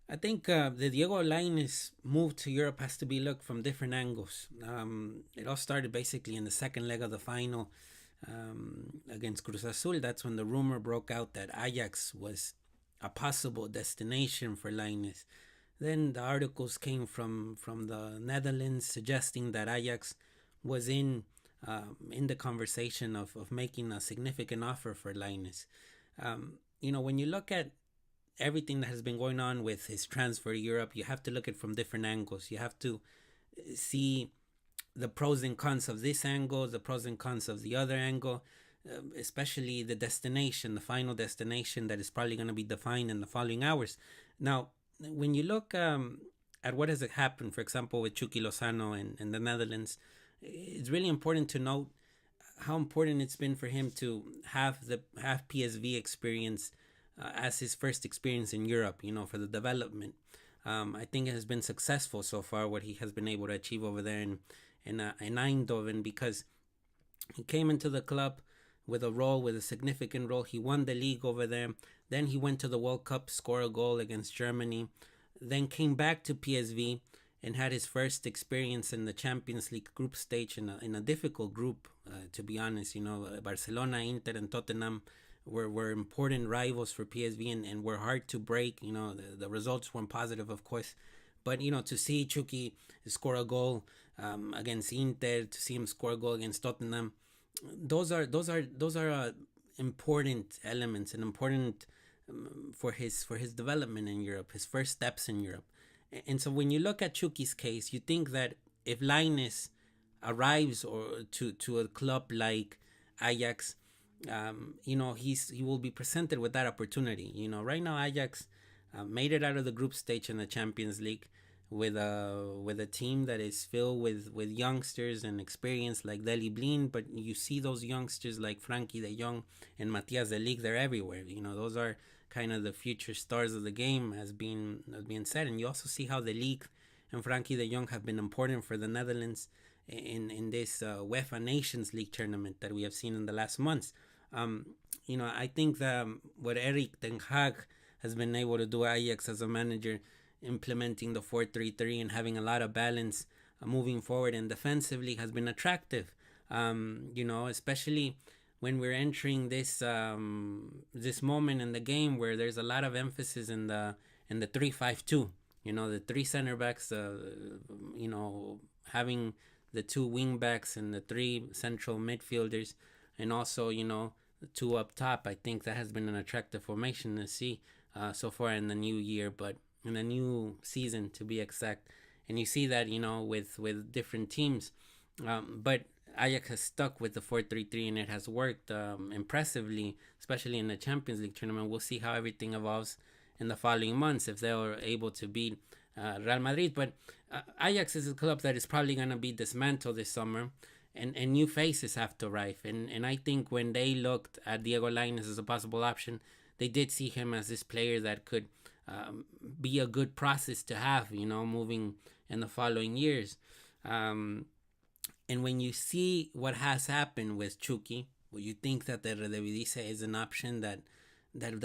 I think the Diego Lainez move to Europe has to be looked from different angles. It all started basically in the second leg of the final against Cruz Azul. That's when the rumor broke out that Ajax was a possible destination for Lainez. Then the articles came from the Netherlands suggesting that Ajax was in the conversation of making a significant offer for Lainez. When you look at everything that has been going on with his transfer to Europe, you have to look at it from different angles. You have to see the pros and cons of this angle, the pros and cons of the other angle, especially the destination, the final destination that is probably going to be defined in the following hours. Now, when you look at what has happened, for example, with Chucky Lozano in the Netherlands, it's really important to note how important it's been for him to have PSV experience as his first experience in Europe, for the development. I think it has been successful so far what he has been able to achieve over there in Eindhoven, because he came into the club with a significant role. He won the league over there. Then he went to the World Cup, scored a goal against Germany, then came back to PSV and had his first experience in the Champions League group stage in a difficult group, to be honest. Barcelona, Inter, and Tottenham were important rivals for PSV and were hard to break. The results weren't positive, of course. But, to see Chucky score a goal against Inter, to see him score a goal against Tottenham, those are important elements and important for his development in Europe, his first steps in Europe. And so when you look at Chucky's case, you think that if Lainez arrives to a club like Ajax, he will be presented with that opportunity. Right now Ajax made it out of the group stage in the Champions League with a team that is filled with youngsters and experience like Deli Blin, but you see those youngsters like Frankie de Jong and Matthias de Ligt, they're everywhere. Those are kind of the future stars of the game, as being said. And you also see how the league and Frankie de Jong have been important for the Netherlands in this UEFA Nations League tournament that we have seen in the last months. I think that what Erik ten Hag has been able to do Ajax as a manager, implementing the 4-3-3 and having a lot of balance moving forward and defensively, has been attractive. Especially when we're entering this moment in the game where there's a lot of emphasis in the 3-5-2. The three center backs, having the two wing backs and the three central midfielders, and also the two up top. I think that has been an attractive formation to see so far in the new year, but in the new season to be exact. And you see that with different teams, but Ajax has stuck with the 4-3-3 and it has worked impressively, especially in the Champions League tournament. We'll see how everything evolves in the following months if they are able to beat Real Madrid. But Ajax is a club that is probably going to be dismantled this summer, and new faces have to arrive. And I think when they looked at Diego Lainez as a possible option, they did see him as this player that could be a good process to have, moving in the following years. And when you see what has happened with Chucky, well, you think that the Eredivisie is an option that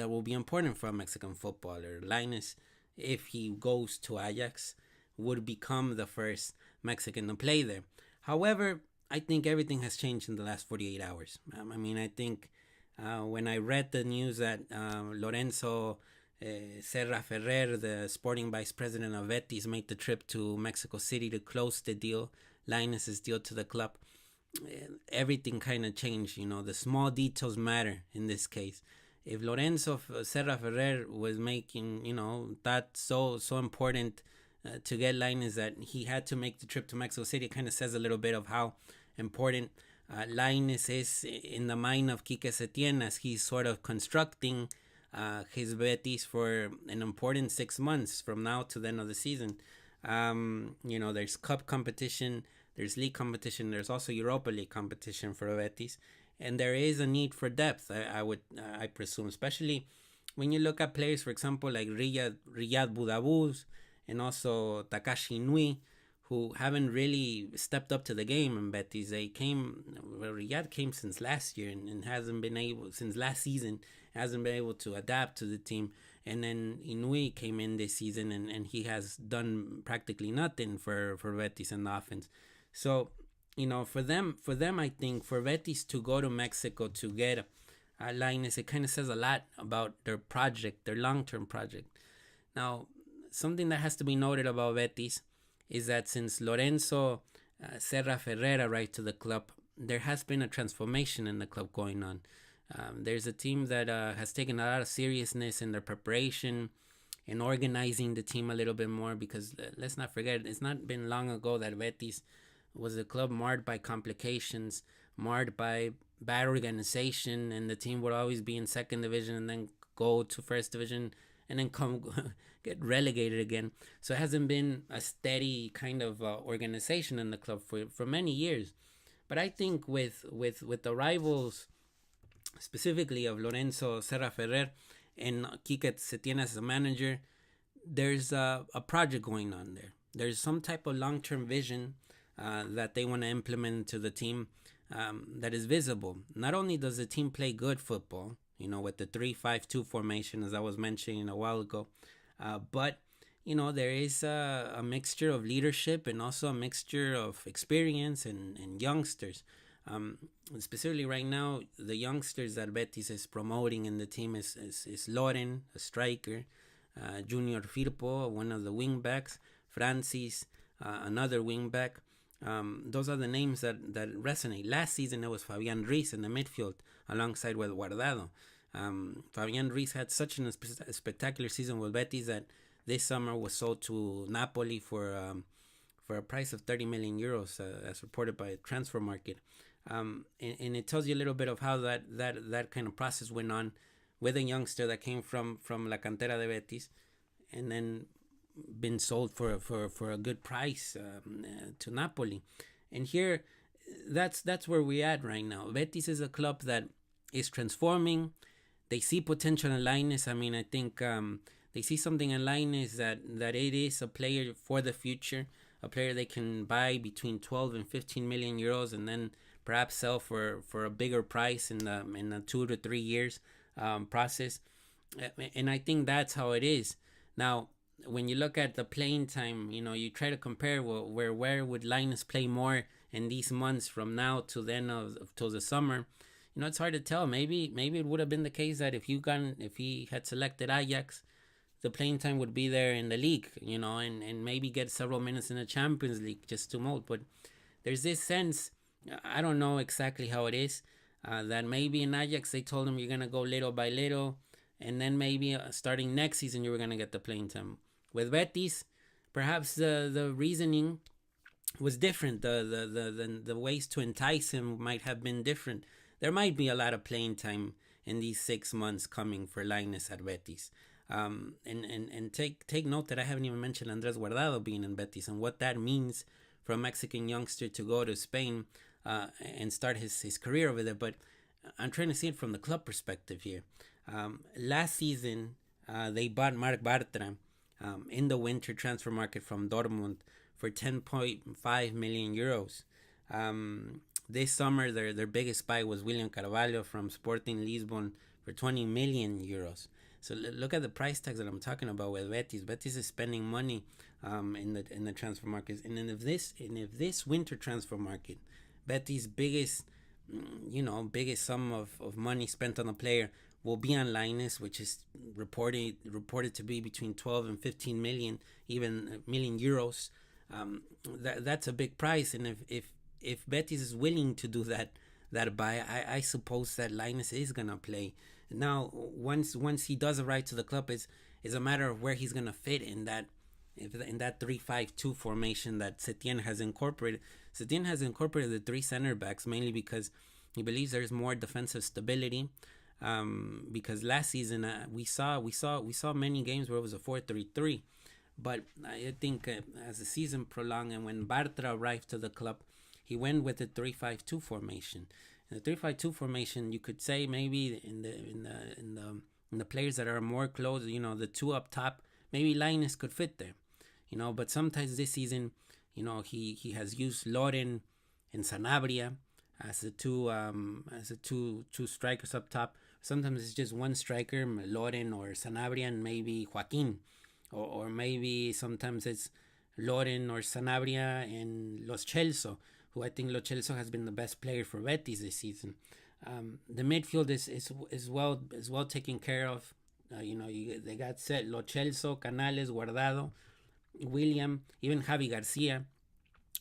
will be important for a Mexican footballer. Lainez, if he goes to Ajax, would become the first Mexican to play there. However, I think everything has changed in the last 48 hours. I think when I read the news that Lorenzo Serra Ferrer, the sporting vice president of Betis, made the trip to Mexico City to close the deal, Lainez's deal to the club, everything kind of changed. The small details matter in this case. If Lorenzo Serra Ferrer was making, that so important to get Lainez that he had to make the trip to Mexico City, it kind of says a little bit of how important Lainez is in the mind of Quique Setién as he's sort of constructing his Betis for an important 6 months from now to the end of the season. There's cup competition, there's league competition, there's also Europa League competition for Betis, and there is a need for depth. I presume, especially when you look at players, for example, like Riyad Boudabous and also Takashi Inui, who haven't really stepped up to the game in Betis. Riyad came since last year and hasn't been able, since last season, hasn't been able to adapt to the team. And then Inui came in this season, and he has done practically nothing for Betis in the offense. So, for them, I think for Betis to go to Mexico to get Lainez, it kind of says a lot about their project, their long-term project. Now, something that has to be noted about Betis is that since Lorenzo Serra Ferreira arrived to the club, there has been a transformation in the club going on. There's a team that has taken a lot of seriousness in their preparation and organizing the team a little bit more, because let's not forget, it's not been long ago that Betis was a club marred by complications, marred by bad organization, and the team would always be in second division and then go to first division and then come get relegated again. So it hasn't been a steady kind of organization in the club for many years. But I think with the rivals, specifically of Lorenzo Serra Ferrer and Quique Setién as a manager, there's a project going on there. There's some type of long-term vision that they want to implement to the team that is visible. Not only does the team play good football, with the 3-5-2 formation, as I was mentioning a while ago, but there is a mixture of leadership and also a mixture of experience and youngsters. Specifically right now, the youngsters that Betis is promoting in the team is Loren, a striker, Junior Firpo, one of the wingbacks, Francis, another wingback. Those are the names that resonate. Last season it was Fabian Ruiz in the midfield alongside with Guardado. Fabian Ruiz had such a spectacular season with Betis that this summer was sold to Napoli for a price of 30 million euros, as reported by Transfer Market. And it tells you a little bit of how that kind of process went on with a youngster that came from La Cantera de Betis, and then been sold for a good price to Napoli. And here, that's where we're at right now. Betis is a club that is transforming. They see potential in Lainez. I mean, I think they see something in Lainez that it is a player for the future, a player they can buy between 12 and 15 million euros, and then perhaps sell for a bigger price in the 2 to 3 years process. And I think that's how it is. Now, when you look at the playing time, you try to compare where would Lainez play more in these months from now to then till the summer. It's hard to tell. Maybe it would have been the case that if he had selected Ajax, the playing time would be there in the league, and maybe get several minutes in the Champions League just to mold. But there's this sense, I don't know exactly how it is, that maybe in Ajax they told him you're going to go little by little, and then maybe starting next season you were going to get the playing time. With Betis, perhaps the reasoning was different. The ways to entice him might have been different. There might be a lot of playing time in these 6 months coming for Lainez at Betis. And take note that I haven't even mentioned Andres Guardado being in Betis and what that means for a Mexican youngster to go to Spain and start his career over there. But I'm trying to see it from the club perspective here. Last season, they bought Marc Bartra in the winter transfer market from Dortmund for 10.5 million euros. This summer, their biggest buy was William Carvalho from Sporting Lisbon for 20 million euros. So look at the price tags that I'm talking about with Betis. Betis is spending money in the transfer markets, and if this winter transfer market, Betis' biggest sum of money spent on a player will be on Lainez, which is reported to be between 12 and 15 million, even million euros. That's a big price, and if Betis is willing to do that buy, I suppose that Lainez is gonna play. Now, once he does arrive to the club, is a matter of where he's gonna fit in that 3-5-2 formation that Setién has incorporated. Setién has incorporated the 3 center backs mainly because he believes there's more defensive stability. Because last season we saw many games where it was a 4-3-3, but I think as the season prolonged and when Bartra arrived to the club, he went with the 3-5-2 formation. In the 3-5-2 formation, you could say maybe in the players that are more close, the 2 up top, maybe Lainez could fit there, But sometimes this season, he has used Loren and Sanabria as the two strikers up top. sometimes it's just one striker, Loren or Sanabria, and maybe Joaquin, or maybe sometimes it's Loren or Sanabria and Los Celso, who I think Los Celso has been the best player for Betis this season. The midfield is well taken care of. They got set Lo Celso, Canales, Guardado, William, even Javi Garcia,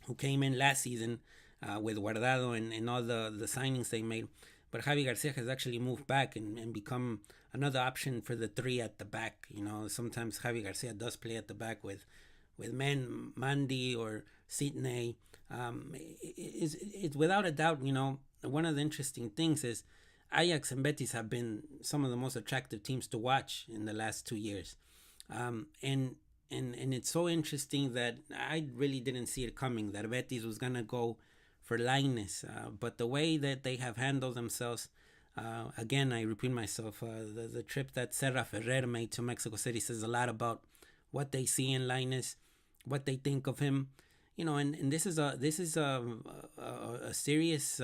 who came in last season with Guardado and all the signings they made. But Javi Garcia has actually moved back and become another option for the three at the back. Sometimes Javi Garcia does play at the back with Mandy or Sidney. It's without a doubt, one of the interesting things is Ajax and Betis have been some of the most attractive teams to watch in the last 2 years. And it's so interesting that I really didn't see it coming, that Betis was going to go for Lainez. But the way that they have handled themselves, again, I repeat myself, the trip that Serra Ferrer made to Mexico City says a lot about what they see in Lainez, what they think of him. And this is a serious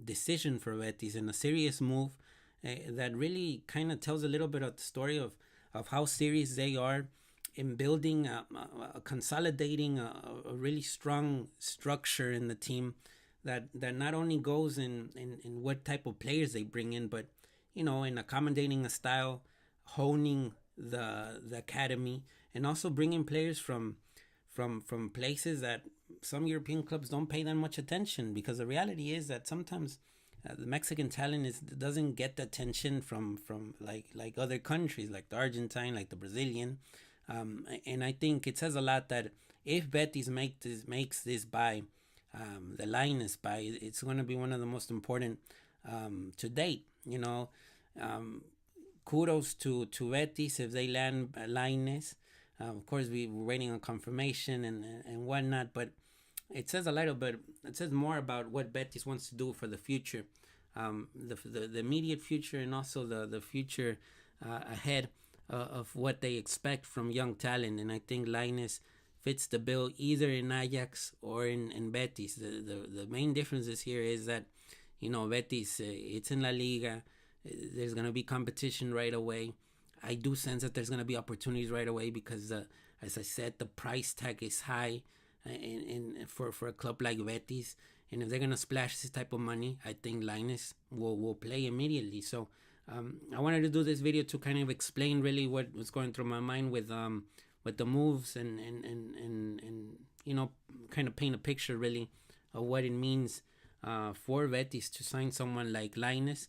decision for Betis and a serious move that really kind of tells a little bit of the story of how serious they are in building, consolidating a really strong structure in the team that not only goes in what type of players they bring in, but in accommodating a style, honing the academy, and also bringing players from places that some European clubs don't pay that much attention, because the reality is that sometimes the Mexican talent doesn't get the attention from like other countries, like the Argentine, like the Brazilian, and I think it says a lot that if Betis makes this buy, the Lainez buy, it's going to be one of the most important to date. Kudos to Betis if they land Lainez. Of course, we're waiting on confirmation and whatnot, but it says a little bit. It says more about what Betis wants to do for the future, the immediate future, and also the future ahead of what they expect from young talent. And I think Lainez fits the bill either in Ajax or in Betis. The main differences here is that Betis, it's in La Liga. There's gonna be competition right away. I do sense that there's going to be opportunities right away because, as I said, the price tag is high for a club like Betis. And if they're going to splash this type of money, I think Lainez will play immediately. So I wanted to do this video to kind of explain really what was going through my mind with the moves and kind of paint a picture really of what it means for Betis to sign someone like Lainez.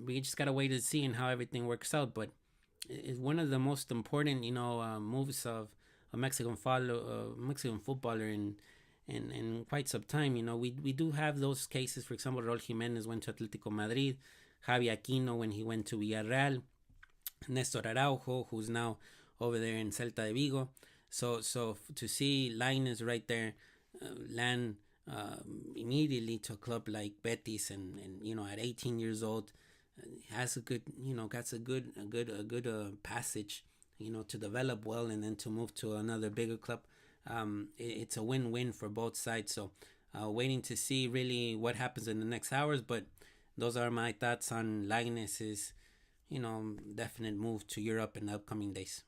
We just got to wait and see and how everything works out. But is one of the most important, moves of a Mexican footballer in quite some time. We do have those cases. For example, Raúl Jiménez went to Atlético Madrid, Javi Aquino when he went to Villarreal, Néstor Araujo, who's now over there in Celta de Vigo. So to see Lainez right there land immediately to a club like Betis and at 18 years old, has a good got a good passage to develop well and then to move to another bigger club. It's a win-win for both sides. So waiting to see really what happens in the next hours, but those are my thoughts on Lainez's definite move to Europe in the upcoming days.